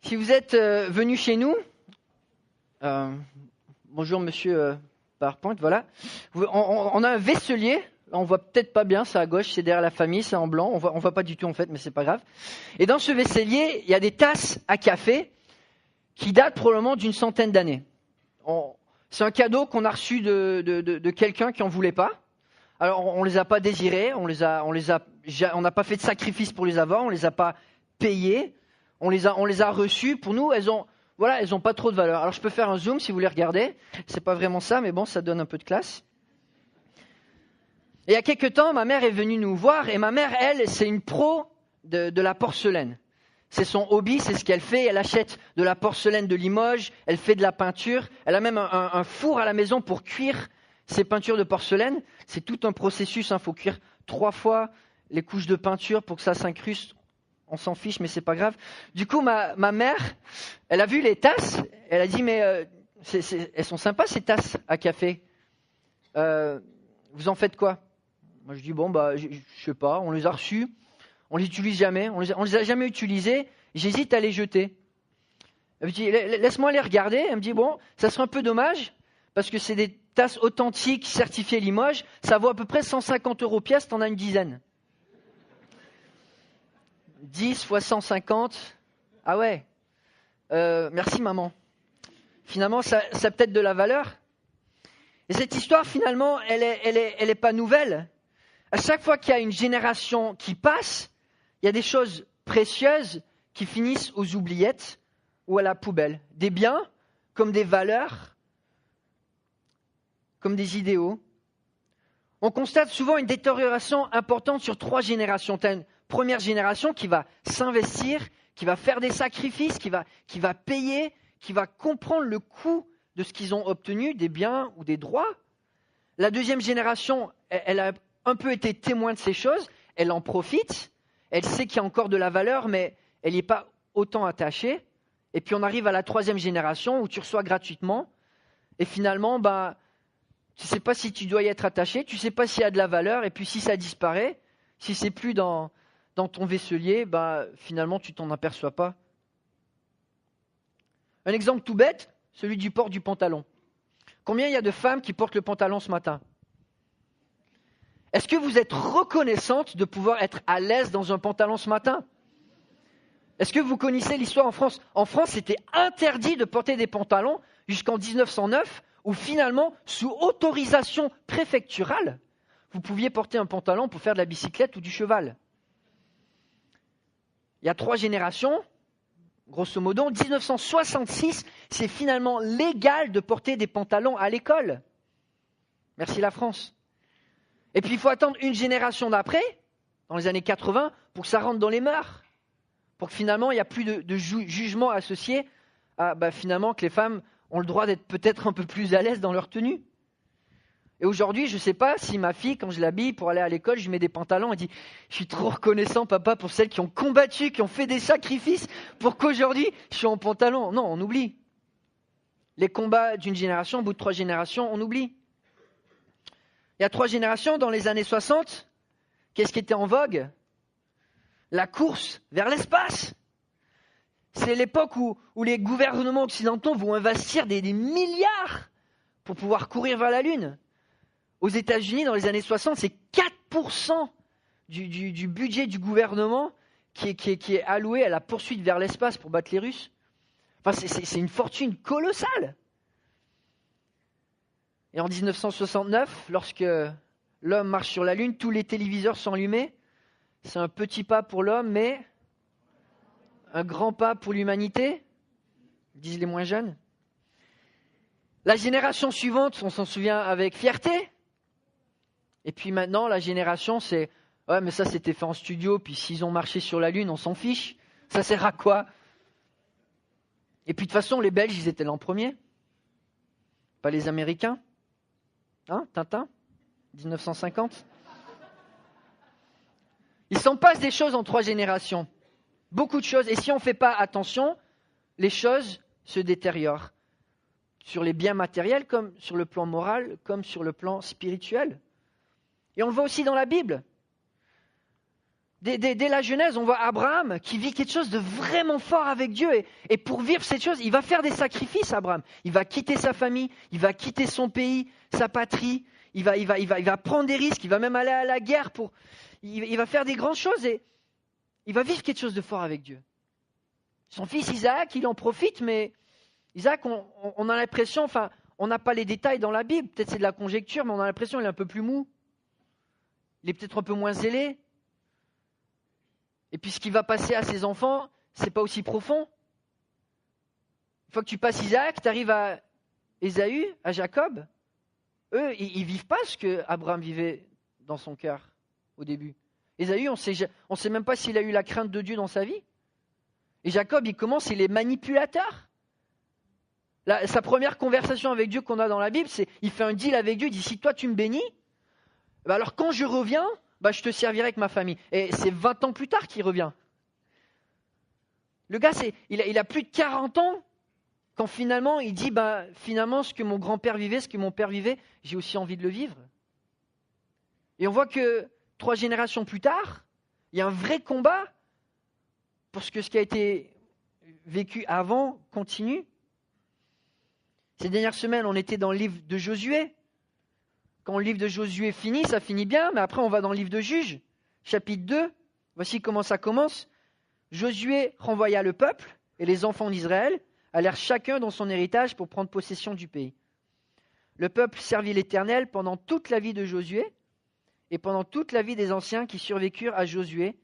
Si vous êtes venu chez nous, bonjour monsieur PowerPoint, voilà. On a un vaisselier, on voit peut-être pas bien, ça à gauche, c'est derrière la famille, c'est en blanc, on voit pas du tout en fait, mais c'est pas grave. Et dans ce vaisselier, il y a des tasses à café qui datent probablement d'une centaine d'années. C'est un cadeau qu'on a reçu de quelqu'un qui en voulait pas. Alors on les a pas désirés, on n'a pas fait de sacrifice pour les avoir, on les a pas payés. On les a reçus. Pour nous, elles ont pas trop de valeur. Alors je peux faire un zoom si vous voulez regarder. C'est pas vraiment ça, mais bon, ça donne un peu de classe. Et il y a quelques temps, ma mère est venue nous voir, et ma mère, elle, c'est une pro de la porcelaine. C'est son hobby, c'est ce qu'elle fait. Elle achète de la porcelaine de Limoges, elle fait de la peinture. Elle a même un four à la maison pour cuire ses peintures de porcelaine. C'est tout un processus. Faut cuire 3 fois les couches de peinture pour que ça s'incruste. On s'en fiche, mais c'est pas grave. Du coup, ma mère, elle a vu les tasses. Elle a dit, mais elles sont sympas ces tasses à café. Vous en faites quoi? Moi, je dis, je sais pas. On les a reçues. On les utilise jamais. On les a jamais utilisées. J'hésite à les jeter. Elle me dit, laisse-moi les regarder. Elle me dit, bon, ça serait un peu dommage parce que c'est des tasses authentiques certifiées Limoges. Ça vaut à peu près 150 € pièce. T'en as une dizaine. 10 fois 150. Ah ouais. Merci maman. Finalement, ça a peut-être de la valeur. Et cette histoire, finalement, elle est pas nouvelle. À chaque fois qu'il y a une génération qui passe, il y a des choses précieuses qui finissent aux oubliettes ou à la poubelle. Des biens, comme des valeurs, comme des idéaux. On constate souvent une détérioration importante sur 3 générations. Tu as une première génération qui va s'investir, qui va faire des sacrifices, qui va payer, qui va comprendre le coût de ce qu'ils ont obtenu, des biens ou des droits. La deuxième génération, elle a un peu été témoin de ces choses, elle en profite, elle sait qu'il y a encore de la valeur, mais elle n'y est pas autant attachée. Et puis on arrive à la 3e génération où tu reçois gratuitement, et finalement, tu ne sais pas si tu dois y être attaché, tu ne sais pas s'il y a de la valeur, et puis si ça disparaît, si c'est plus dans ton vaisselier, finalement tu t'en aperçois pas. Un exemple tout bête, celui du port du pantalon. Combien il y a de femmes qui portent le pantalon ce matin? Est-ce que vous êtes reconnaissante de pouvoir être à l'aise dans un pantalon ce matin? Est-ce que vous connaissez l'histoire en France? En France, c'était interdit de porter des pantalons jusqu'en 1909, où finalement, sous autorisation préfecturale, vous pouviez porter un pantalon pour faire de la bicyclette ou du cheval. Il y a 3 générations, grosso modo. En 1966, c'est finalement légal de porter des pantalons à l'école. Merci la France. Et puis il faut attendre une génération d'après, dans les années 80, pour que ça rentre dans les mœurs. Pour que finalement, il n'y a plus de jugement associé à finalement que les femmes ont le droit d'être peut-être un peu plus à l'aise dans leur tenue. Et aujourd'hui, je ne sais pas si ma fille, quand je l'habille pour aller à l'école, je lui mets des pantalons, elle dit « Je suis trop reconnaissant, papa, pour celles qui ont combattu, qui ont fait des sacrifices pour qu'aujourd'hui, je suis en pantalon. » Non, on oublie. Les combats d'une génération, au bout de 3 générations, on oublie. Il y a 3 générations, dans les années 60, qu'est-ce qui était en vogue? La course vers l'espace. C'est l'époque où les gouvernements occidentaux vont investir des milliards pour pouvoir courir vers la Lune. Aux États-Unis, dans les années 60, c'est 4% du budget du gouvernement qui est alloué à la poursuite vers l'espace pour battre les Russes. Enfin, c'est une fortune colossale. Et en 1969, lorsque l'homme marche sur la Lune, tous les téléviseurs sont allumés. C'est un petit pas pour l'homme, mais un grand pas pour l'humanité, disent les moins jeunes. La génération suivante, on s'en souvient avec fierté. Et puis maintenant, la génération, c'est « Ouais, mais ça, c'était fait en studio, puis s'ils ont marché sur la Lune, on s'en fiche. Ça sert à quoi ?» Et puis de toute façon, les Belges, ils étaient l'an premier. Pas les Américains. Hein, Tintin 1950. Il s'en passe des choses en 3 générations. Beaucoup de choses. Et si on ne fait pas attention, les choses se détériorent. Sur les biens matériels, comme sur le plan moral, comme sur le plan spirituel. Et on le voit aussi dans la Bible. Dès la Genèse, on voit Abraham qui vit quelque chose de vraiment fort avec Dieu. Et pour vivre cette chose, il va faire des sacrifices, Abraham. Il va quitter sa famille, il va quitter son pays, sa patrie. Il va prendre des risques, il va même aller à la guerre. Il va faire des grandes choses et il va vivre quelque chose de fort avec Dieu. Son fils Isaac, il en profite, mais Isaac, on a l'impression, enfin, on n'a pas les détails dans la Bible, peut-être c'est de la conjecture, mais on a l'impression qu'il est un peu plus mou. Il est peut-être un peu moins zélé. Et puis ce qui va passer à ses enfants, c'est pas aussi profond. Une fois que tu passes Isaac, tu arrives à Ésaü, à Jacob. Eux, ils vivent pas ce que Abraham vivait dans son cœur au début. Ésaü, on sait même pas s'il a eu la crainte de Dieu dans sa vie. Et Jacob, il est manipulateur. Sa première conversation avec Dieu qu'on a dans la Bible, c'est il fait un deal avec Dieu, il dit si toi tu me bénis, alors quand je reviens, je te servirai avec ma famille. Et c'est 20 ans plus tard qu'il revient. Le gars, il a plus de 40 ans quand finalement il dit finalement ce que mon grand-père vivait, ce que mon père vivait, j'ai aussi envie de le vivre. Et on voit que 3 générations plus tard, il y a un vrai combat pour ce qui a été vécu avant continue. Ces dernières semaines, on était dans le livre de Josué. Quand le livre de Josué finit, ça finit bien, mais après on va dans le livre de Juges, chapitre 2. Voici comment ça commence. Josué renvoya le peuple et les enfants d'Israël allèrent chacun dans son héritage pour prendre possession du pays. Le peuple servit l'Éternel pendant toute la vie de Josué et pendant toute la vie des anciens qui survécurent à Josué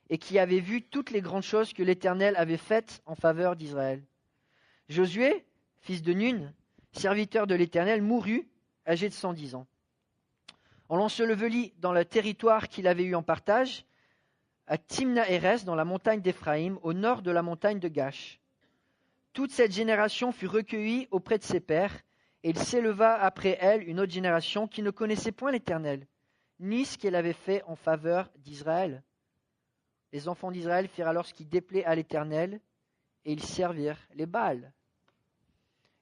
et qui avaient vu toutes les grandes choses que l'Éternel avait faites en faveur d'Israël. Josué, fils de Nun, serviteur de l'Éternel, mourut, âgé de 110 ans. On l'ensevelit dans le territoire qu'il avait eu en partage, à Timna-Hérès, dans la montagne d'Éphraïm, au nord de la montagne de Gash. Toute cette génération fut recueillie auprès de ses pères, et il s'éleva après elle une autre génération qui ne connaissait point l'Éternel, ni ce qu'elle avait fait en faveur d'Israël. Les enfants d'Israël firent alors ce qui déplaît à l'Éternel, et ils servirent les Baals.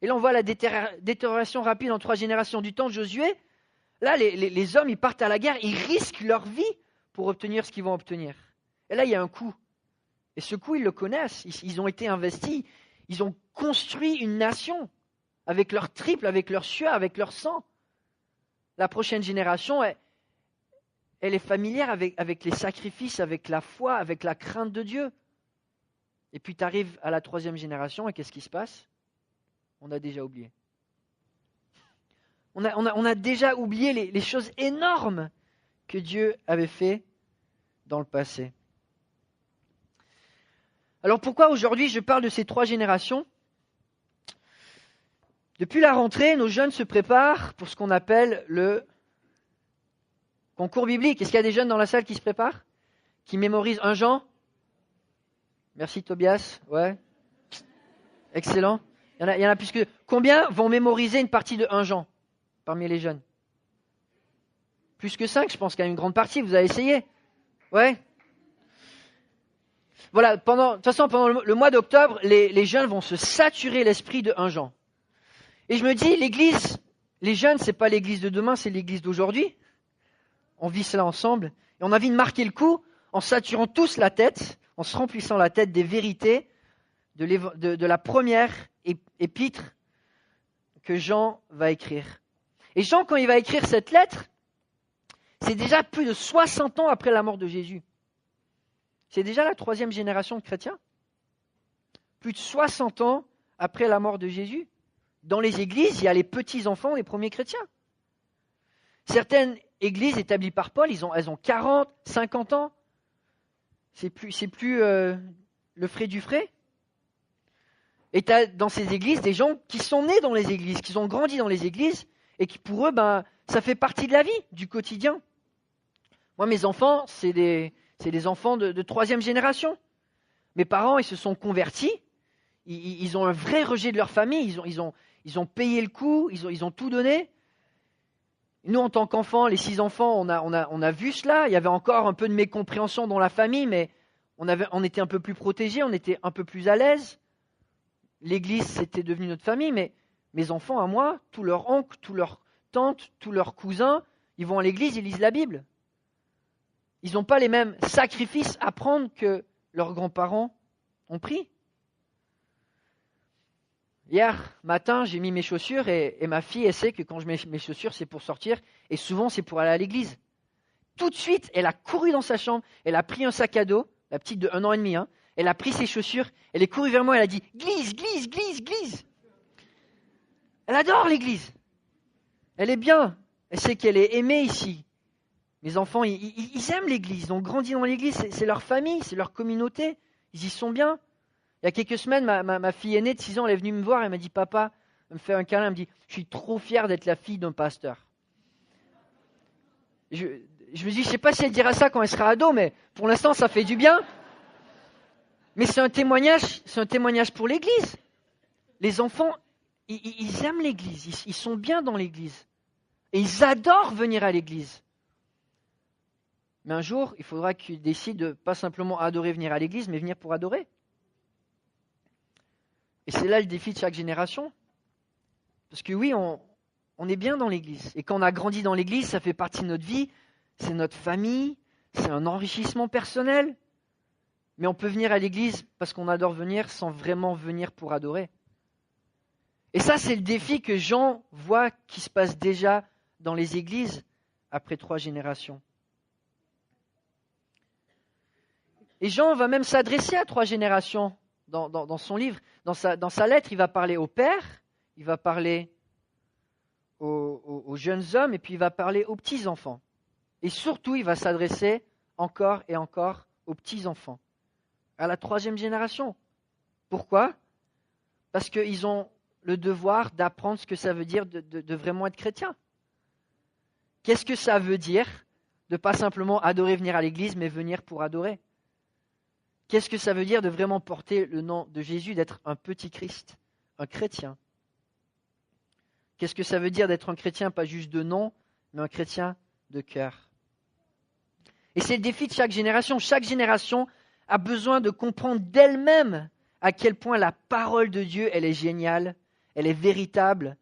Et là, on voit la détérioration rapide en 3 générations du temps de Josué. Là, les hommes, ils partent à la guerre, ils risquent leur vie pour obtenir ce qu'ils vont obtenir. Et là, il y a un coup. Et ce coup, ils le connaissent. Ils ont été investis. Ils ont construit une nation avec leur triple, avec leur sueur, avec leur sang. La prochaine génération, elle est familière avec les sacrifices, avec la foi, avec la crainte de Dieu. Et puis tu arrives à la 3e génération et qu'est-ce qui se passe ? On a déjà oublié. On a déjà oublié les choses énormes que Dieu avait fait dans le passé. Alors pourquoi aujourd'hui je parle de ces 3 générations ? Depuis la rentrée, nos jeunes se préparent pour ce qu'on appelle le concours biblique. Est-ce qu'il y a des jeunes dans la salle qui se préparent ? Qui mémorisent 1 Jean ? Merci Tobias, ouais. Excellent. Il y en a plus que... Combien vont mémoriser une partie de 1 Jean parmi les jeunes ? Plus que 5, je pense qu'il y a une grande partie. Vous avez essayé ? Ouais. Voilà, de toute façon, pendant le mois d'octobre, les jeunes vont se saturer l'esprit de 1 Jean. Et je me dis, l'église, les jeunes, c'est pas l'église de demain, c'est l'église d'aujourd'hui. On vit cela ensemble. Et on a envie de marquer le coup en saturant tous la tête, en se remplissant la tête des vérités de la première épître que Jean va écrire. Et Jean, quand il va écrire cette lettre, c'est déjà plus de 60 ans après la mort de Jésus. C'est déjà la 3e génération de chrétiens. Plus de 60 ans après la mort de Jésus. Dans les églises, il y a les petits-enfants des premiers chrétiens. Certaines églises établies par Paul, elles ont 40, 50 ans. C'est plus le frais du frais. Et tu as dans ces églises des gens qui sont nés dans les églises, qui ont grandi dans les églises, et qui pour eux, ça fait partie de la vie, du quotidien. Moi, mes enfants, c'est des enfants de 3e génération. Mes parents, ils se sont convertis, ils ont un vrai rejet de leur famille, ils ont payé le coup, ils ont tout donné. Nous, en tant qu'enfants, les 6 enfants, on a vu cela. Il y avait encore un peu de mécompréhension dans la famille, mais on était un peu plus protégés, on était un peu plus à l'aise. L'église, c'était devenu notre famille, mais mes enfants, à moi, tous leurs oncles, tous leurs tantes, tous leurs cousins, ils vont à l'église, ils lisent la Bible. Ils n'ont pas les mêmes sacrifices à prendre que leurs grands-parents ont pris. Hier matin, j'ai mis mes chaussures et ma fille, elle sait que quand je mets mes chaussures, c'est pour sortir et souvent c'est pour aller à l'église. Tout de suite, elle a couru dans sa chambre, elle a pris un sac à dos, la petite de 1 an et demi, elle a pris ses chaussures, elle est courue vers moi, elle a dit « Glisse, glisse, glisse, glisse !» Elle adore l'église. Elle est bien. Elle sait qu'elle est aimée ici. Mes enfants, ils aiment l'église. Ils ont grandi dans l'église. C'est leur famille, c'est leur communauté. Ils y sont bien. Il y a quelques semaines, ma fille aînée de 6 ans, elle est venue me voir. Elle m'a dit, papa, elle me fait un câlin. Elle me dit, je suis trop fier d'être la fille d'un pasteur. Je me dis, je ne sais pas si elle dira ça quand elle sera ado, mais pour l'instant, ça fait du bien. Mais c'est un témoignage pour l'église. Les enfants, ils aiment l'église. Ils sont bien dans l'église. Et ils adorent venir à l'église. Mais un jour, il faudra qu'ils décident de pas simplement adorer venir à l'église, mais venir pour adorer. Et c'est là le défi de chaque génération. Parce que oui, on est bien dans l'église. Et quand on a grandi dans l'église, ça fait partie de notre vie, c'est notre famille, c'est un enrichissement personnel. Mais on peut venir à l'église parce qu'on adore venir sans vraiment venir pour adorer. Et ça, c'est le défi que Jean voit qui se passe déjà dans les églises après 3 générations. Et Jean va même s'adresser à 3 générations dans son livre. Dans sa lettre, il va parler aux pères, il va parler aux jeunes hommes et puis il va parler aux petits-enfants. Et surtout, il va s'adresser encore et encore aux petits-enfants, à la 3e génération. Pourquoi ? Parce qu'ils ont le devoir d'apprendre ce que ça veut dire de vraiment être chrétien. Qu'est-ce que ça veut dire de pas simplement adorer, venir à l'église, mais venir pour adorer ? Qu'est-ce que ça veut dire de vraiment porter le nom de Jésus, d'être un petit Christ, un chrétien ? Qu'est-ce que ça veut dire d'être un chrétien, pas juste de nom, mais un chrétien de cœur ? Et c'est le défi de chaque génération. Chaque génération a besoin de comprendre d'elle-même à quel point la parole de Dieu, elle est géniale, elle est véritable.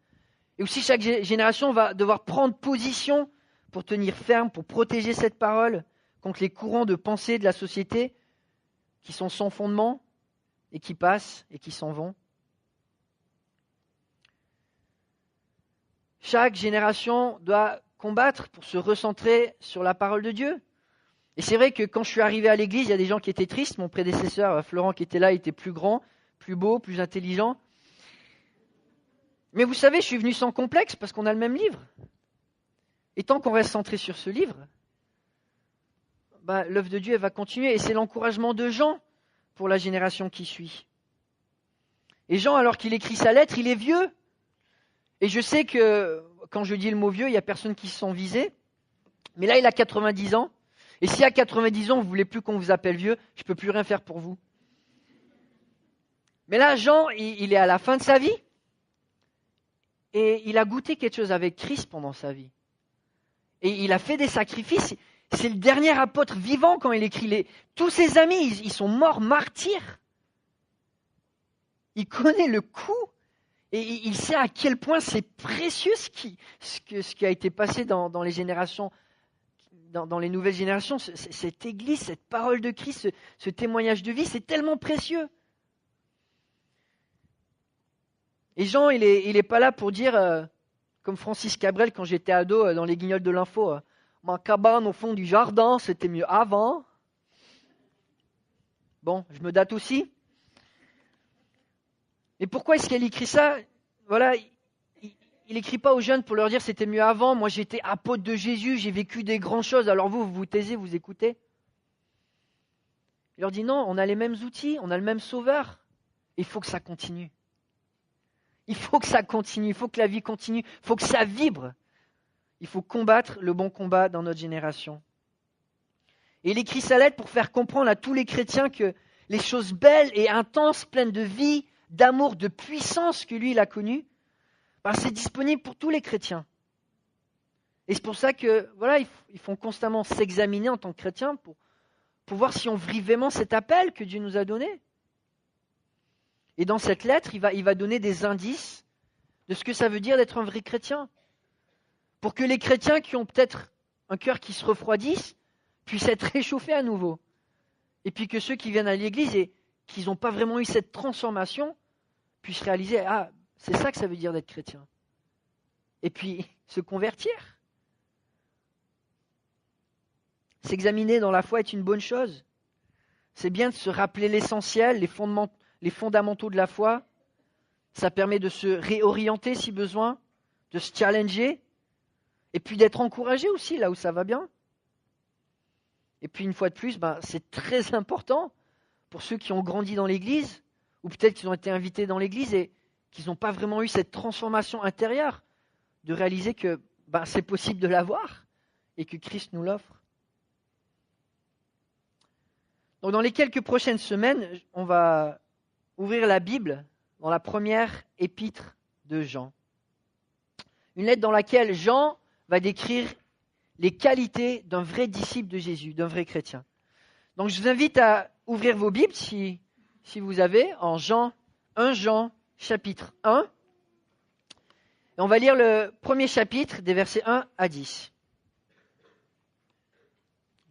Et aussi chaque génération va devoir prendre position pour tenir ferme, pour protéger cette parole contre les courants de pensée de la société qui sont sans fondement et qui passent et qui s'en vont. Chaque génération doit combattre pour se recentrer sur la parole de Dieu. Et c'est vrai que quand je suis arrivé à l'église, il y a des gens qui étaient tristes. Mon prédécesseur, Florent, qui était là, était plus grand, plus beau, plus intelligent. Mais vous savez, je suis venu sans complexe parce qu'on a le même livre. Et tant qu'on reste centré sur ce livre, l'œuvre de Dieu elle va continuer. Et c'est l'encouragement de Jean pour la génération qui suit. Et Jean, alors qu'il écrit sa lettre, il est vieux. Et je sais que quand je dis le mot vieux, il n'y a personne qui se sent visé. Mais là, il a 90 ans. Et si à 90 ans, vous ne voulez plus qu'on vous appelle vieux, je ne peux plus rien faire pour vous. Mais là, Jean, il est à la fin de sa vie. Et il a goûté quelque chose avec Christ pendant sa vie. Et il a fait des sacrifices. C'est le dernier apôtre vivant quand il écrit. Tous ses amis, ils sont morts martyrs. Il connaît le coup. Et il sait à quel point c'est précieux ce qui a été passé dans les générations, dans les nouvelles générations. Cette église, cette parole de Christ, ce témoignage de vie, c'est tellement précieux. Et Jean, il est pas là pour dire, comme Francis Cabrel quand j'étais ado dans les Guignols de l'info, ma cabane au fond du jardin, c'était mieux avant. Bon, je me date aussi. Et pourquoi est-ce qu'elle écrit ça ? Voilà, il n'écrit pas aux jeunes pour leur dire c'était mieux avant, moi j'étais apôtre de Jésus, j'ai vécu des grandes choses, alors vous vous taisez, vous écoutez. Il leur dit non, on a les mêmes outils, on a le même sauveur. Il faut que ça continue. Il faut que ça continue, il faut que la vie continue, il faut que ça vibre. Il faut combattre le bon combat dans notre génération. Et il écrit sa lettre pour faire comprendre à tous les chrétiens que les choses belles et intenses, pleines de vie, d'amour, de puissance que lui, il a connues, c'est disponible pour tous les chrétiens. Et c'est pour ça que, voilà, ils font constamment s'examiner en tant que chrétiens pour voir si on vit vraiment cet appel que Dieu nous a donné. Et dans cette lettre, il va donner des indices de ce que ça veut dire d'être un vrai chrétien. Pour que les chrétiens qui ont peut-être un cœur qui se refroidisse puissent être réchauffés à nouveau. Et puis que ceux qui viennent à l'église et qui n'ont pas vraiment eu cette transformation puissent réaliser, ah, c'est ça que ça veut dire d'être chrétien. Et puis se convertir. S'examiner dans la foi est une bonne chose. C'est bien de se rappeler l'essentiel, les fondamentaux de la foi. Ça permet de se réorienter si besoin, de se challenger, et puis d'être encouragé aussi là où ça va bien. Et puis une fois de plus, c'est très important pour ceux qui ont grandi dans l'Église, ou peut-être qu'ils ont été invités dans l'Église et qu'ils n'ont pas vraiment eu cette transformation intérieure, de réaliser que c'est possible de l'avoir et que Christ nous l'offre. Donc dans les quelques prochaines semaines, on va ouvrir la Bible dans la première épître de Jean. Une lettre dans laquelle Jean va décrire les qualités d'un vrai disciple de Jésus, d'un vrai chrétien. Donc je vous invite à ouvrir vos Bibles, si vous avez, en 1 Jean chapitre 1. Et on va lire le premier chapitre des versets 1 à 10.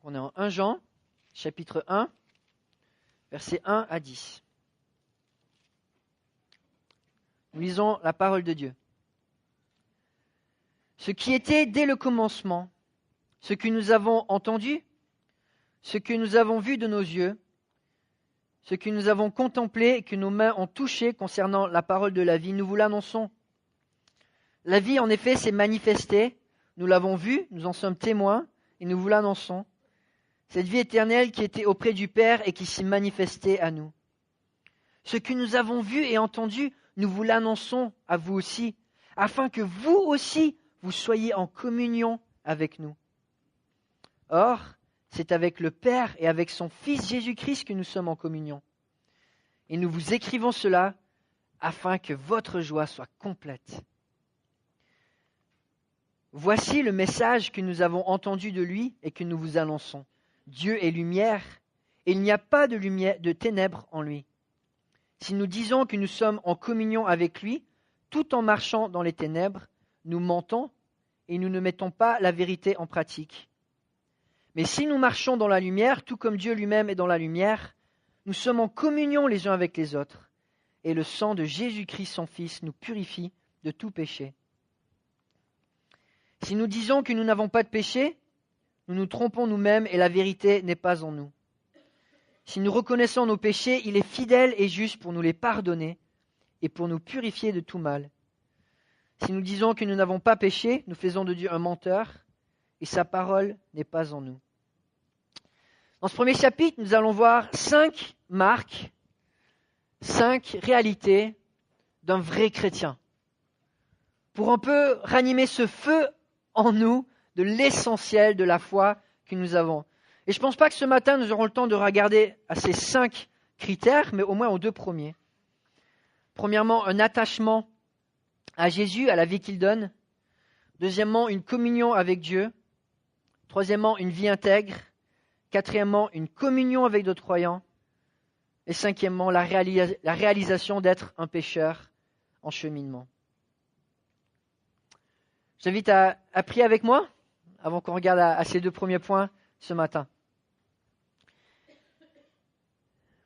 On est en 1 Jean chapitre 1, versets 1 à 10. Nous lisons la parole de Dieu. Ce qui était dès le commencement, ce que nous avons entendu, ce que nous avons vu de nos yeux, ce que nous avons contemplé et que nos mains ont touché concernant la parole de la vie, nous vous l'annonçons. La vie, en effet, s'est manifestée, nous l'avons vue, nous en sommes témoins, et nous vous l'annonçons. Cette vie éternelle qui était auprès du Père et qui s'est manifestée à nous. Ce que nous avons vu et entendu, nous vous l'annonçons à vous aussi, afin que vous aussi, vous soyez en communion avec nous. Or, c'est avec le Père et avec son Fils Jésus-Christ que nous sommes en communion. Et nous vous écrivons cela afin que votre joie soit complète. Voici le message que nous avons entendu de lui et que nous vous annonçons. Dieu est lumière, et il n'y a pas de ténèbres en lui. Si nous disons que nous sommes en communion avec lui, tout en marchant dans les ténèbres, nous mentons et nous ne mettons pas la vérité en pratique. Mais si nous marchons dans la lumière, tout comme Dieu lui-même est dans la lumière, nous sommes en communion les uns avec les autres, et le sang de Jésus-Christ, son Fils, nous purifie de tout péché. Si nous disons que nous n'avons pas de péché, nous nous trompons nous-mêmes et la vérité n'est pas en nous. Si nous reconnaissons nos péchés, il est fidèle et juste pour nous les pardonner et pour nous purifier de tout mal. Si nous disons que nous n'avons pas péché, nous faisons de Dieu un menteur et sa parole n'est pas en nous. Dans ce premier chapitre, nous allons voir 5 marques, 5 réalités d'un vrai chrétien. Pour un peu ranimer ce feu en nous de l'essentiel de la foi que nous avons. Et je ne pense pas que ce matin, nous aurons le temps de regarder à ces 5 critères, mais au moins aux 2 premiers. Premièrement, un attachement à Jésus, à la vie qu'il donne. Deuxièmement, une communion avec Dieu. Troisièmement, une vie intègre. Quatrièmement, une communion avec d'autres croyants. Et cinquièmement, la réalisation d'être un pécheur en cheminement. J'invite à prier avec moi avant qu'on regarde à ces 2 premiers points ce matin.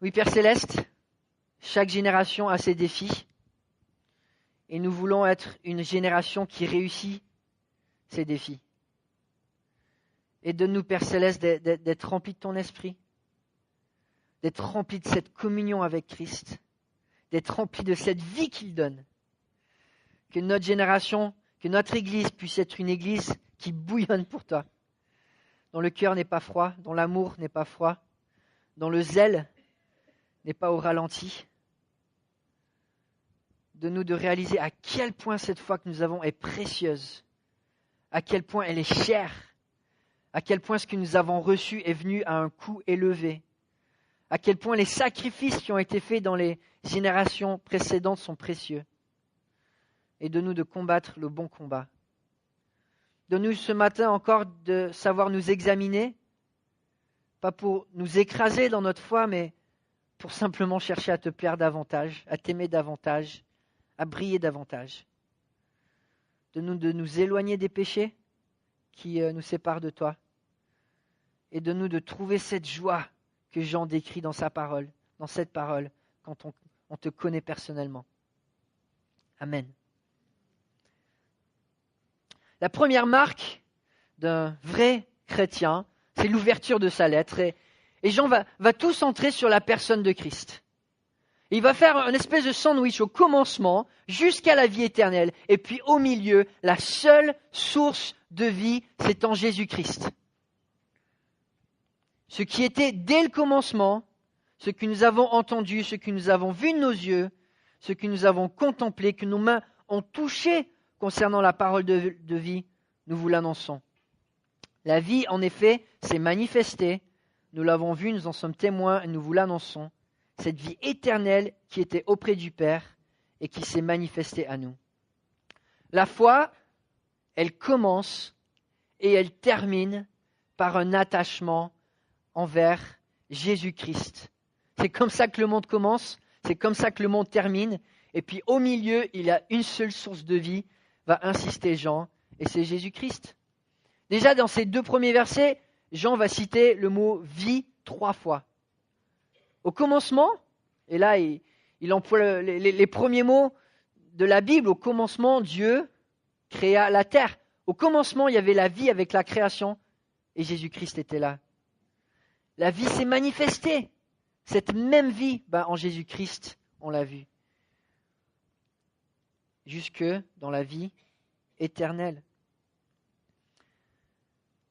Oui, Père Céleste, chaque génération a ses défis et nous voulons être une génération qui réussit ces défis. Et donne-nous, Père Céleste, d'être remplis de ton esprit, d'être remplis de cette communion avec Christ, d'être remplis de cette vie qu'il donne. Que notre génération, que notre Église puisse être une Église qui bouillonne pour toi, dont le cœur n'est pas froid, dont l'amour n'est pas froid, dont le zèle n'est pas au ralenti. Donne-nous de réaliser à quel point cette foi que nous avons est précieuse, à quel point elle est chère, à quel point ce que nous avons reçu est venu à un coût élevé, à quel point les sacrifices qui ont été faits dans les générations précédentes sont précieux. Et donne-nous de combattre le bon combat. Donne-nous ce matin encore de savoir nous examiner, pas pour nous écraser dans notre foi, mais pour simplement chercher à te plaire davantage, à t'aimer davantage, à briller davantage. Donne-nous de nous éloigner des péchés qui nous séparent de toi et donne-nous de trouver cette joie que Jean décrit dans sa parole, dans cette parole, quand on te connaît personnellement. Amen. La première marque d'un vrai chrétien, c'est l'ouverture de sa lettre. Et Jean va tout centrer sur la personne de Christ. Il va faire une espèce de sandwich au commencement jusqu'à la vie éternelle. Et puis au milieu, la seule source de vie, c'est en Jésus-Christ. Ce qui était dès le commencement, ce que nous avons entendu, ce que nous avons vu de nos yeux, ce que nous avons contemplé, que nos mains ont touché concernant la parole de vie, nous vous l'annonçons. La vie, en effet, s'est manifestée. Nous l'avons vu, nous en sommes témoins et nous vous l'annonçons. Cette vie éternelle qui était auprès du Père et qui s'est manifestée à nous. La foi, elle commence et elle termine par un attachement envers Jésus-Christ. C'est comme ça que le monde commence, c'est comme ça que le monde termine. Et puis au milieu, il y a une seule source de vie, va insister Jean, et c'est Jésus-Christ. Déjà dans ces 2 premiers versets, Jean va citer le mot vie 3 fois. Au commencement, et là il emploie les premiers mots de la Bible, au commencement Dieu créa la terre. Au commencement il y avait la vie avec la création et Jésus-Christ était là. La vie s'est manifestée. Cette même vie, en Jésus-Christ, on l'a vu. Jusque dans la vie éternelle.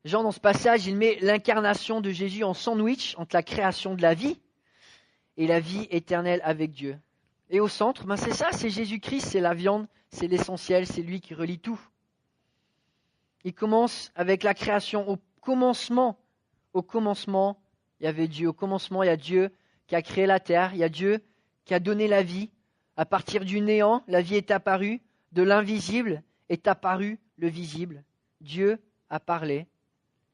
Jean, dans ce passage, il met l'incarnation de Jésus en sandwich entre la création de la vie et la vie éternelle avec Dieu. Et au centre, c'est ça, c'est Jésus-Christ, c'est la viande, c'est l'essentiel, c'est lui qui relie tout. Il commence avec la création. Au commencement, il y avait Dieu. Au commencement, il y a Dieu qui a créé la terre. Il y a Dieu qui a donné la vie. À partir du néant, la vie est apparue. De l'invisible est apparu le visible. Dieu a parlé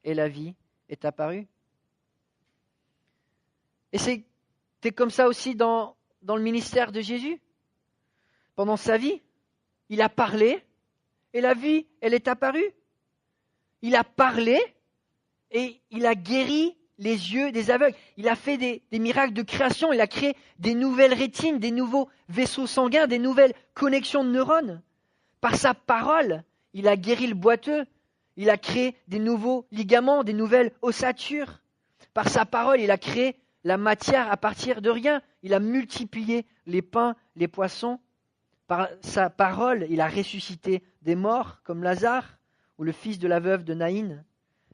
et la vie est apparue. Et c'est comme ça aussi dans le ministère de Jésus. Pendant sa vie, il a parlé et la vie, elle est apparue. Il a parlé et il a guéri les yeux des aveugles. Il a fait des miracles de création. Il a créé des nouvelles rétines, des nouveaux vaisseaux sanguins, des nouvelles connexions de neurones. Par sa parole, il a guéri le boiteux. Il a créé des nouveaux ligaments, des nouvelles ossatures. Par sa parole, il a créé la matière à partir de rien. Il a multiplié les pains, les poissons. Par sa parole, il a ressuscité des morts comme Lazare ou le fils de la veuve de Naïn.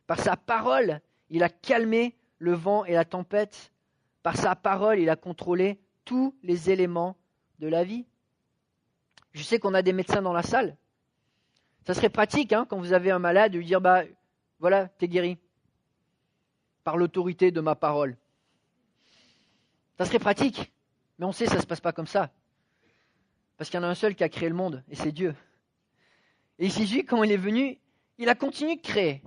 Par sa parole, il a calmé le vent et la tempête. Par sa parole, il a contrôlé tous les éléments de la vie. Je sais qu'on a des médecins dans la salle. Ça serait pratique quand vous avez un malade de lui dire voilà, t'es guéri. Par l'autorité de ma parole. Ça serait pratique. Mais on sait que ça ne se passe pas comme ça. Parce qu'il y en a un seul qui a créé le monde, et c'est Dieu. Et Jésus, quand il est venu, il a continué de créer.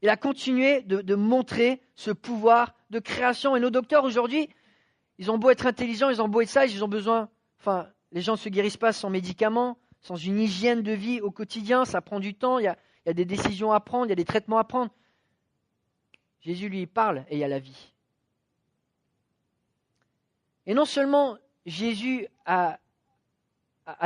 Il a continué de montrer ce pouvoir de création. Et nos docteurs aujourd'hui, ils ont beau être intelligents, ils ont beau être sages, ils ont besoin... les gens ne se guérissent pas sans médicaments, sans une hygiène de vie au quotidien. Ça prend du temps, il y a des décisions à prendre, il y a des traitements à prendre. Jésus, lui, parle et il y a la vie. Et non seulement Jésus a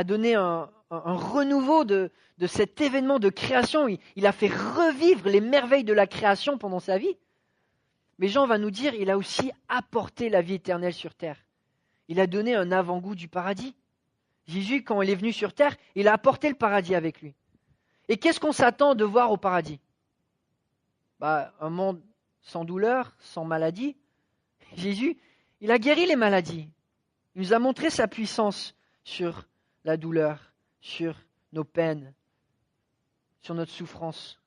donné un renouveau de cet événement de création, il a fait revivre les merveilles de la création pendant sa vie, mais Jean va nous dire il a aussi apporté la vie éternelle sur terre. Il a donné un avant-goût du paradis. Jésus, quand il est venu sur terre, il a apporté le paradis avec lui. Et qu'est-ce qu'on s'attend de voir au paradis ? Un monde sans douleur, sans maladie. Jésus, il a guéri les maladies. Il nous a montré sa puissance sur la douleur, sur nos peines, sur notre souffrance.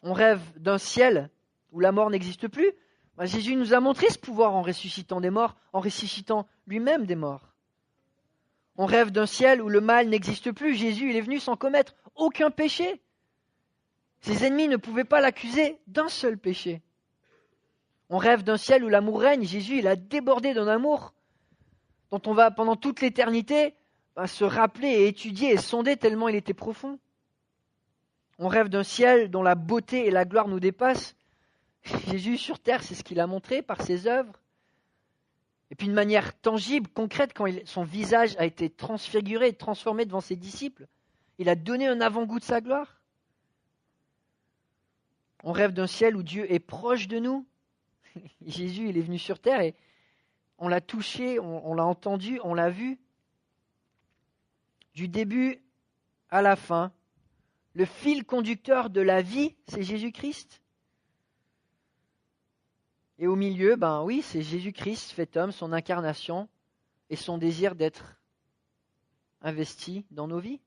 On rêve d'un ciel où la mort n'existe plus. Jésus nous a montré ce pouvoir en ressuscitant des morts, en ressuscitant lui-même des morts. On rêve d'un ciel où le mal n'existe plus. Jésus, il est venu sans commettre aucun péché. Ses ennemis ne pouvaient pas l'accuser d'un seul péché. On rêve d'un ciel où l'amour règne. Jésus, il a débordé d'un amour dont on va pendant toute l'éternité se rappeler et étudier et sonder tellement il était profond. On rêve d'un ciel dont la beauté et la gloire nous dépassent. Jésus sur terre, c'est ce qu'il a montré par ses œuvres. Et puis de manière tangible, concrète, quand son visage a été transfiguré, transformé devant ses disciples, il a donné un avant-goût de sa gloire. On rêve d'un ciel où Dieu est proche de nous. Jésus, il est venu sur terre et on l'a touché, on l'a entendu, on l'a vu. Du début à la fin, le fil conducteur de la vie, c'est Jésus-Christ. Et au milieu, oui, c'est Jésus-Christ fait homme, son incarnation et son désir d'être investi dans nos vies,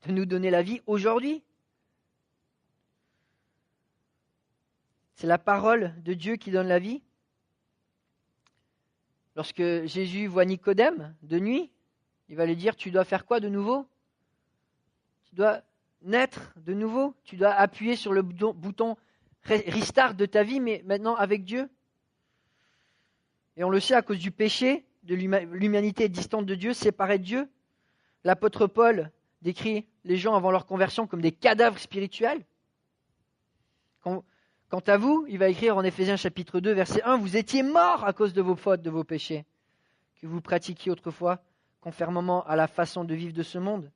de nous donner la vie aujourd'hui. C'est la parole de Dieu qui donne la vie. Lorsque Jésus voit Nicodème de nuit, il va lui dire, tu dois faire quoi de nouveau? Tu dois naître de nouveau, tu dois appuyer sur le bouton restart de ta vie, mais maintenant avec Dieu. Et on le sait, à cause du péché, de l'humanité est distante de Dieu, séparée de Dieu. L'apôtre Paul décrit les gens avant leur conversion comme des cadavres spirituels. Quant à vous, il va écrire en Éphésiens chapitre 2, verset 1, « Vous étiez morts à cause de vos fautes, de vos péchés, que vous pratiquiez autrefois, conformément à la façon de vivre de ce monde,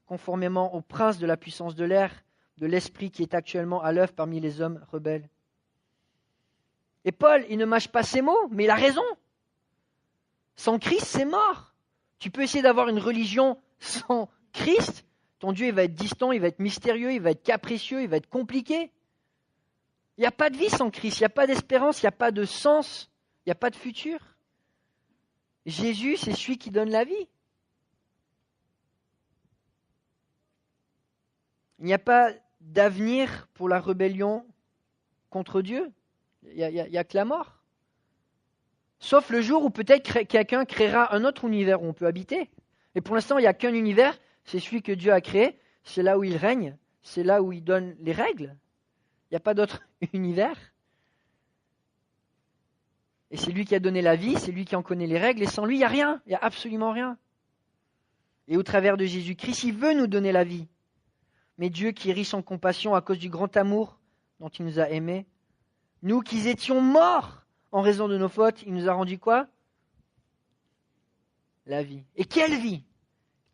conformément au prince de la puissance de l'air, de l'esprit qui est actuellement à l'œuvre parmi les hommes rebelles. » Et Paul, il ne mâche pas ses mots, mais il a raison. Sans Christ, c'est mort. Tu peux essayer d'avoir une religion sans Christ, ton Dieu il va être distant, il va être mystérieux, il va être capricieux, il va être compliqué. Il n'y a pas de vie sans Christ, il n'y a pas d'espérance, il n'y a pas de sens, il n'y a pas de futur. Jésus, c'est celui qui donne la vie. Il n'y a pas d'avenir pour la rébellion contre Dieu. Il n'y a que la mort. Sauf le jour où peut-être quelqu'un créera un autre univers où on peut habiter. Et pour l'instant, il n'y a qu'un univers, c'est celui que Dieu a créé, c'est là où il règne, c'est là où il donne les règles. Il n'y a pas d'autre univers. Et c'est lui qui a donné la vie, c'est lui qui en connaît les règles, et sans lui, il n'y a rien, il n'y a absolument rien. Et au travers de Jésus-Christ, il veut nous donner la vie. Mais Dieu, qui est riche en compassion à cause du grand amour dont il nous a aimés, nous qui étions morts en raison de nos fautes, il nous a rendu quoi? La vie. Et quelle vie?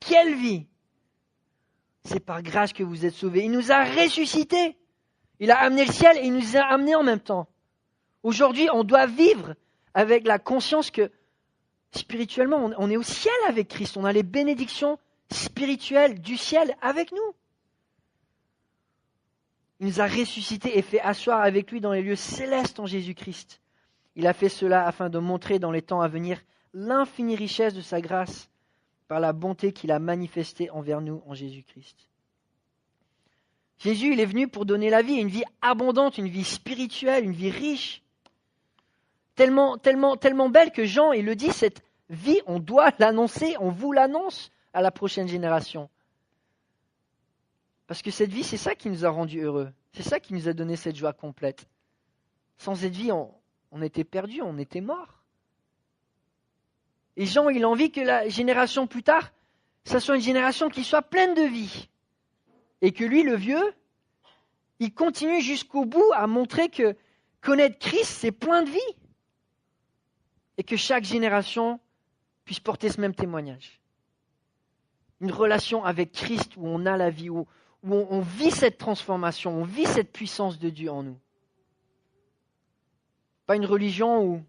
Quelle vie? C'est par grâce que vous êtes sauvés. Il nous a ressuscités. Il a amené le ciel et il nous a amenés en même temps. Aujourd'hui, on doit vivre avec la conscience que spirituellement, on est au ciel avec Christ. On a les bénédictions spirituelles du ciel avec nous. Il nous a ressuscités et fait asseoir avec lui dans les lieux célestes en Jésus-Christ. Il a fait cela afin de montrer dans les temps à venir l'infinie richesse de sa grâce par la bonté qu'il a manifestée envers nous en Jésus-Christ. Jésus, il est venu pour donner la vie, une vie abondante, une vie spirituelle, une vie riche. Tellement belle que Jean, il le dit, cette vie, on doit l'annoncer, on vous l'annonce à la prochaine génération. Parce que cette vie, c'est ça qui nous a rendus heureux. C'est ça qui nous a donné cette joie complète. Sans cette vie, on était perdus, on était morts. Et Jean, il a envie que la génération plus tard, ça soit une génération qui soit pleine de vie. Et que lui, le vieux, il continue jusqu'au bout à montrer que connaître Christ, c'est plein de vie. Et que chaque génération puisse porter ce même témoignage. Une relation avec Christ où on a la vie, où on vit cette transformation, on vit cette puissance de Dieu en nous. Pas une religion où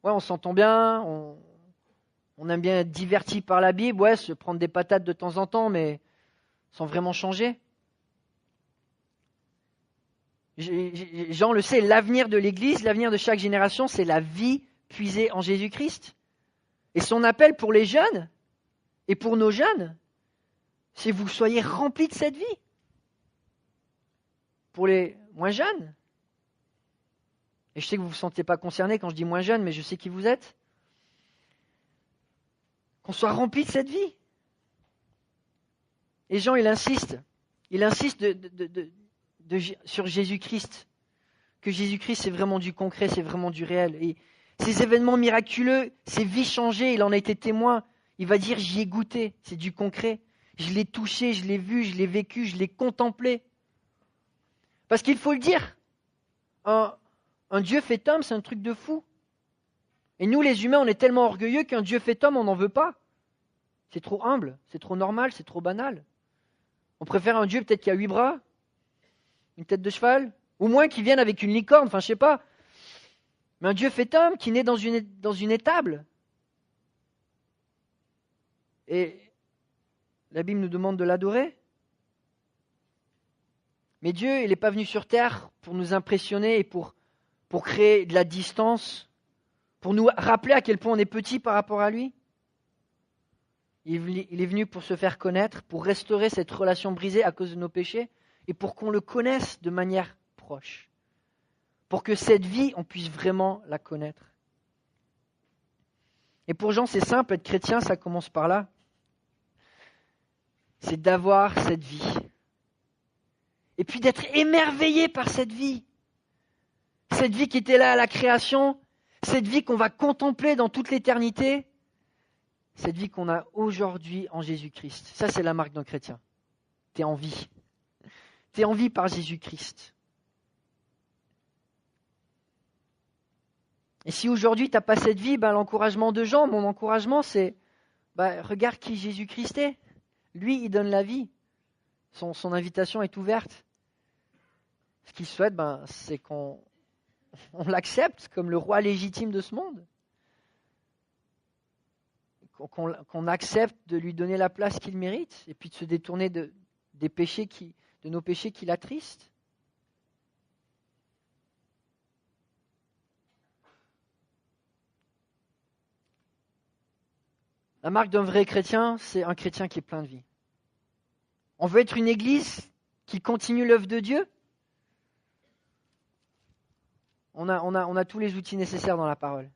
on s'entend bien, on aime bien être diverti par la Bible, se prendre des patates de temps en temps, mais sans vraiment changer. Jean le sait, l'avenir de l'Église, l'avenir de chaque génération, c'est la vie puisée en Jésus-Christ. Et son appel pour les jeunes et pour nos jeunes, c'est que vous soyez remplis de cette vie. Pour les moins jeunes, et je sais que vous ne vous sentez pas concernés quand je dis moins jeunes, mais je sais qui vous êtes, qu'on soit remplis de cette vie. Et Jean, il insiste sur Jésus-Christ, que Jésus-Christ c'est vraiment du concret, c'est vraiment du réel. Et ces événements miraculeux, ces vies changées, il en a été témoin. Il va dire, j'y ai goûté, c'est du concret. Je l'ai touché, je l'ai vu, je l'ai vécu, je l'ai contemplé. Parce qu'il faut le dire, un Un Dieu fait homme, c'est un truc de fou. Et nous, les humains, on est tellement orgueilleux qu'un Dieu fait homme, on n'en veut pas. C'est trop humble, c'est trop normal, c'est trop banal. On préfère un Dieu peut-être qui a 8 bras, une tête de cheval, ou moins qui vienne avec une licorne, enfin je sais pas. Mais un Dieu fait homme qui naît dans une étable. Et la Bible nous demande de l'adorer. Mais Dieu, il n'est pas venu sur terre pour nous impressionner et pour créer de la distance, pour nous rappeler à quel point on est petit par rapport à lui. Il est venu pour se faire connaître, pour restaurer cette relation brisée à cause de nos péchés et pour qu'on le connaisse de manière proche. Pour que cette vie, on puisse vraiment la connaître. Et pour Jean, c'est simple, être chrétien, ça commence par là. C'est d'avoir cette vie. Et puis d'être émerveillé par cette vie. Cette vie qui était là à la création, cette vie qu'on va contempler dans toute l'éternité, cette vie qu'on a aujourd'hui en Jésus-Christ. Ça, c'est la marque d'un chrétien. Tu es en vie. Tu es en vie par Jésus-Christ. Et si aujourd'hui tu n'as pas cette vie, l'encouragement de Jean, mon encouragement, c'est regarde qui Jésus-Christ est. Lui, il donne la vie. Son invitation est ouverte. Ce qu'il souhaite, c'est qu'on l'accepte comme le roi légitime de ce monde. Qu'on accepte de lui donner la place qu'il mérite et puis de se détourner de nos péchés qui l'attristent. La marque d'un vrai chrétien, c'est un chrétien qui est plein de vie. On veut être une église qui continue l'œuvre de Dieu. On a tous les outils nécessaires dans la parole.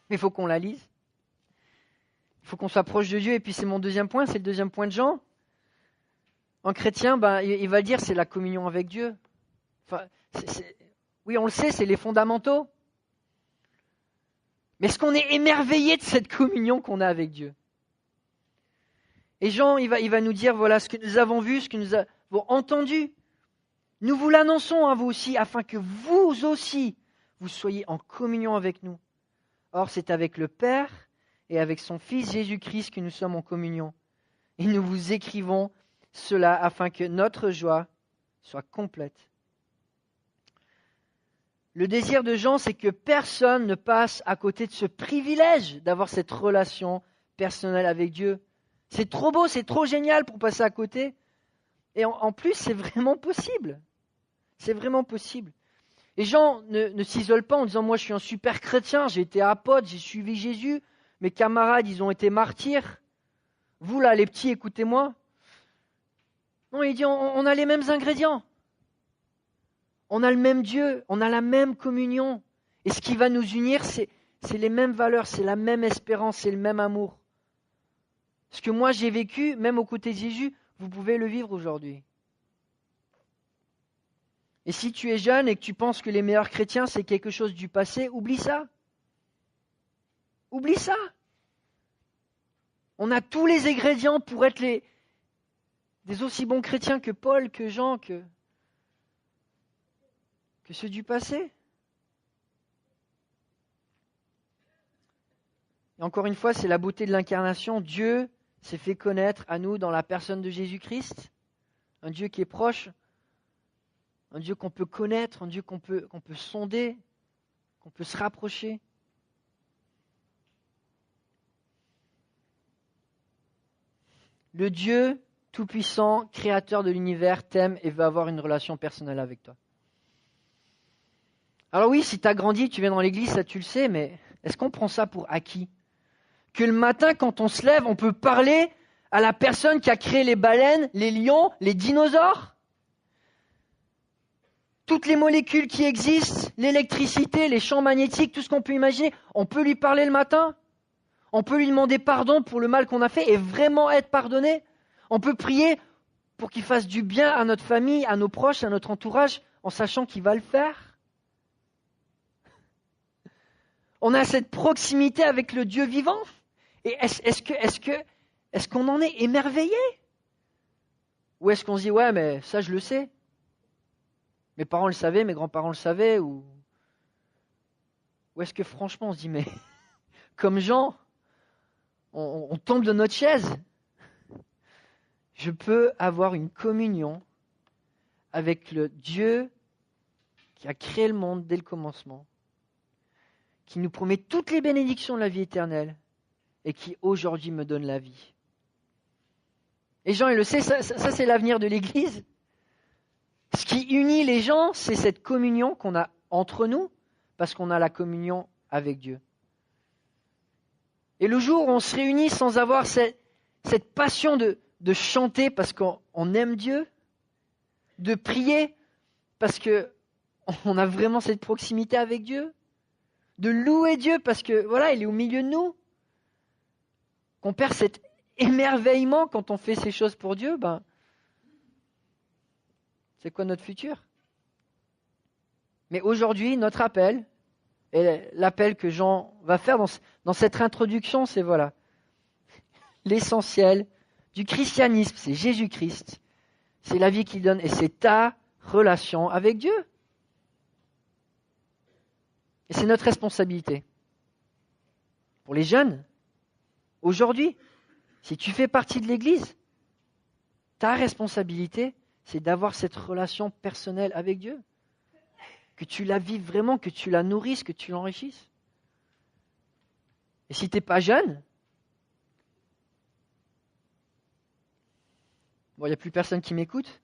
Mais il faut qu'on la lise. Il faut qu'on soit proche de Dieu. Et puis c'est mon deuxième point, c'est le deuxième point de Jean. Un chrétien, il va dire, c'est la communion avec Dieu. Enfin, oui, on le sait, c'est les fondamentaux. Mais est-ce qu'on est émerveillé de cette communion qu'on a avec Dieu? Et Jean, il va nous dire, voilà ce que nous avons vu, ce que nous avons entendu. Nous vous l'annonçons à vous aussi, afin que vous aussi, vous soyez en communion avec nous. Or, c'est avec le Père et avec son Fils Jésus-Christ que nous sommes en communion. Et nous vous écrivons cela afin que notre joie soit complète. Le désir de Jean, c'est que personne ne passe à côté de ce privilège d'avoir cette relation personnelle avec Dieu. C'est trop beau, c'est trop génial pour passer à côté. Et en plus, c'est vraiment possible. C'est vraiment possible. Et Jean ne s'isole pas en disant « Moi, je suis un super chrétien, j'ai été apôtre, j'ai suivi Jésus, mes camarades, ils ont été martyrs. Vous, là, les petits, écoutez-moi. » Non, il dit « On a les mêmes ingrédients. On a le même Dieu, on a la même communion. Et ce qui va nous unir, c'est les mêmes valeurs, c'est la même espérance, c'est le même amour. Ce que moi j'ai vécu, même aux côtés de Jésus, vous pouvez le vivre aujourd'hui. Et si tu es jeune et que tu penses que les meilleurs chrétiens, c'est quelque chose du passé, oublie ça. Oublie ça. On a tous les ingrédients pour être des aussi bons chrétiens que Paul, que Jean, que ceux du passé. Et encore une fois, c'est la beauté de l'incarnation. Dieu s'est fait connaître à nous dans la personne de Jésus-Christ. Un Dieu qui est proche, un Dieu qu'on peut connaître, un Dieu qu'on peut sonder, qu'on peut se rapprocher. Le Dieu tout-puissant, créateur de l'univers, t'aime et veut avoir une relation personnelle avec toi. Alors oui, si tu as grandi, tu viens dans l'église, ça tu le sais, mais est-ce qu'on prend ça pour acquis? Que le matin, quand on se lève, on peut parler à la personne qui a créé les baleines, les lions, les dinosaures? Toutes les molécules qui existent, l'électricité, les champs magnétiques, tout ce qu'on peut imaginer, on peut lui parler le matin? On peut lui demander pardon pour le mal qu'on a fait et vraiment être pardonné? On peut prier pour qu'il fasse du bien à notre famille, à nos proches, à notre entourage, en sachant qu'il va le faire? On a cette proximité avec le Dieu vivant. Et est-ce qu'on en est émerveillé? Ou est-ce qu'on se dit, ouais, mais ça je le sais. Mes parents le savaient, mes grands-parents le savaient, ou est-ce que franchement on se dit, mais comme Jean, on tombe de notre chaise. Je peux avoir une communion avec le Dieu qui a créé le monde dès le commencement, qui nous promet toutes les bénédictions de la vie éternelle et qui aujourd'hui me donne la vie. Et Jean, il le sait, ça c'est l'avenir de l'Église. Ce qui unit les gens, c'est cette communion qu'on a entre nous, parce qu'on a la communion avec Dieu. Et le jour où on se réunit sans avoir cette passion de chanter parce qu'on aime Dieu, de prier parce qu'on a vraiment cette proximité avec Dieu, de louer Dieu parce que voilà, il est au milieu de nous, qu'on perd cet émerveillement quand on fait ces choses pour Dieu, c'est quoi notre futur? Mais aujourd'hui, notre appel, et l'appel que Jean va faire dans cette introduction, c'est voilà, l'essentiel du christianisme, c'est Jésus-Christ, c'est la vie qu'il donne et c'est ta relation avec Dieu. Et c'est notre responsabilité. Pour les jeunes, aujourd'hui, si tu fais partie de l'Église, ta responsabilité, c'est d'avoir cette relation personnelle avec Dieu. Que tu la vives vraiment, que tu la nourrisses, que tu l'enrichisses. Et si tu n'es pas jeune, bon, il n'y a plus personne qui m'écoute,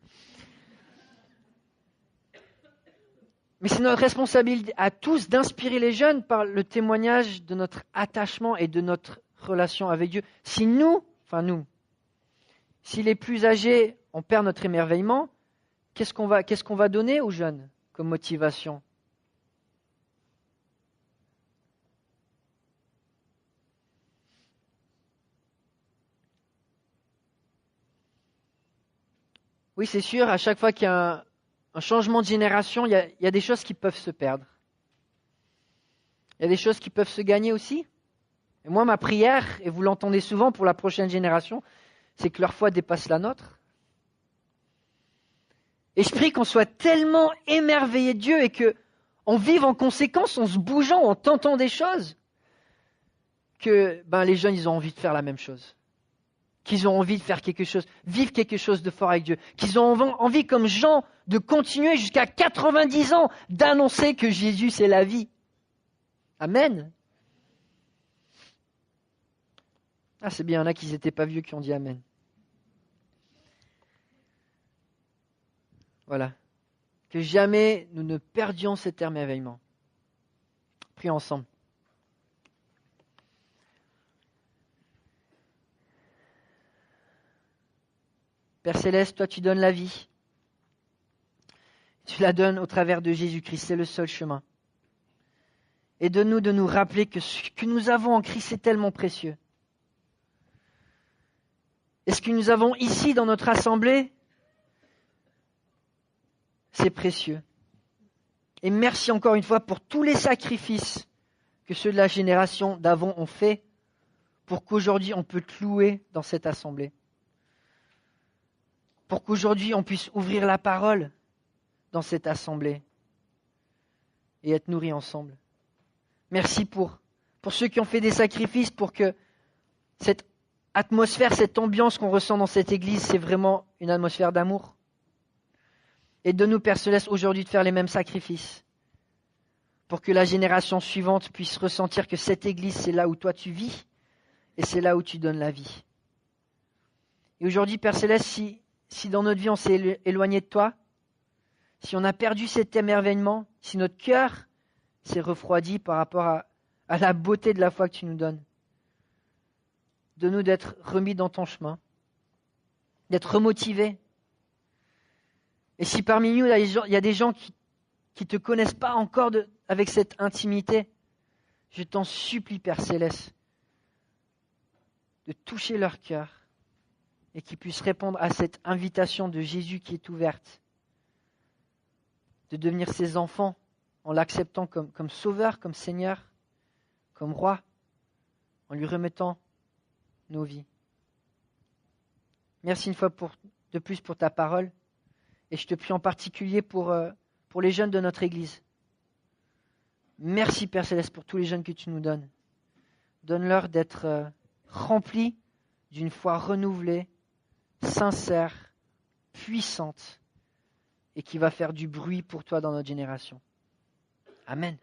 mais c'est notre responsabilité à tous d'inspirer les jeunes par le témoignage de notre attachement et de notre relation avec Dieu. Si si les plus âgés, on perd notre émerveillement, qu'est-ce qu'on va donner aux jeunes comme motivation? Oui, c'est sûr, à chaque fois qu'il y a un changement de génération, il y a des choses qui peuvent se perdre. Il y a des choses qui peuvent se gagner aussi. Et moi, ma prière, et vous l'entendez souvent pour la prochaine génération, c'est que leur foi dépasse la nôtre. Et je prie qu'on soit tellement émerveillés de Dieu et qu'on vive en conséquence, en se bougeant, en tentant des choses, que les jeunes, ils ont envie de faire la même chose. Qu'ils ont envie de faire quelque chose, vivre quelque chose de fort avec Dieu. Qu'ils ont envie, comme Jean, de continuer jusqu'à 90 ans, d'annoncer que Jésus, c'est la vie. Amen. Ah, c'est bien, il y en a qui n'étaient pas vieux qui ont dit Amen. Voilà. Que jamais nous ne perdions cet émerveillement. Prions ensemble. Père Céleste, toi tu donnes la vie. Tu la donnes au travers de Jésus-Christ, c'est le seul chemin. Et donne-nous de nous rappeler que ce que nous avons en Christ, c'est tellement précieux. Et ce que nous avons ici dans notre assemblée, c'est précieux. Et merci encore une fois pour tous les sacrifices que ceux de la génération d'avant ont fait pour qu'aujourd'hui on peut te louer dans cette assemblée. Pour qu'aujourd'hui on puisse ouvrir la parole dans cette assemblée et être nourris ensemble. Merci pour ceux qui ont fait des sacrifices pour que cette atmosphère, cette ambiance qu'on ressent dans cette église, c'est vraiment une atmosphère d'amour. Et donne-nous, Père Céleste, aujourd'hui de faire les mêmes sacrifices pour que la génération suivante puisse ressentir que cette église, c'est là où toi tu vis et c'est là où tu donnes la vie. Et aujourd'hui, Père Céleste, si dans notre vie on s'est éloigné de toi, si on a perdu cet émerveillement, si notre cœur s'est refroidi par rapport à la beauté de la foi que tu nous donnes, donne-nous d'être remis dans ton chemin, d'être remotivés. Et si parmi nous, il y a des gens qui ne te connaissent pas encore avec cette intimité, je t'en supplie, Père Céleste, de toucher leur cœur et qu'ils puissent répondre à cette invitation de Jésus qui est ouverte, de devenir ses enfants en l'acceptant comme sauveur, comme Seigneur, comme roi, en lui remettant nos vies. Merci une fois de plus pour ta parole. Et je te prie en particulier pour pour les jeunes de notre Église. Merci Père Céleste pour tous les jeunes que tu nous donnes. Donne-leur d'être remplis d'une foi renouvelée, sincère, puissante et qui va faire du bruit pour toi dans notre génération. Amen.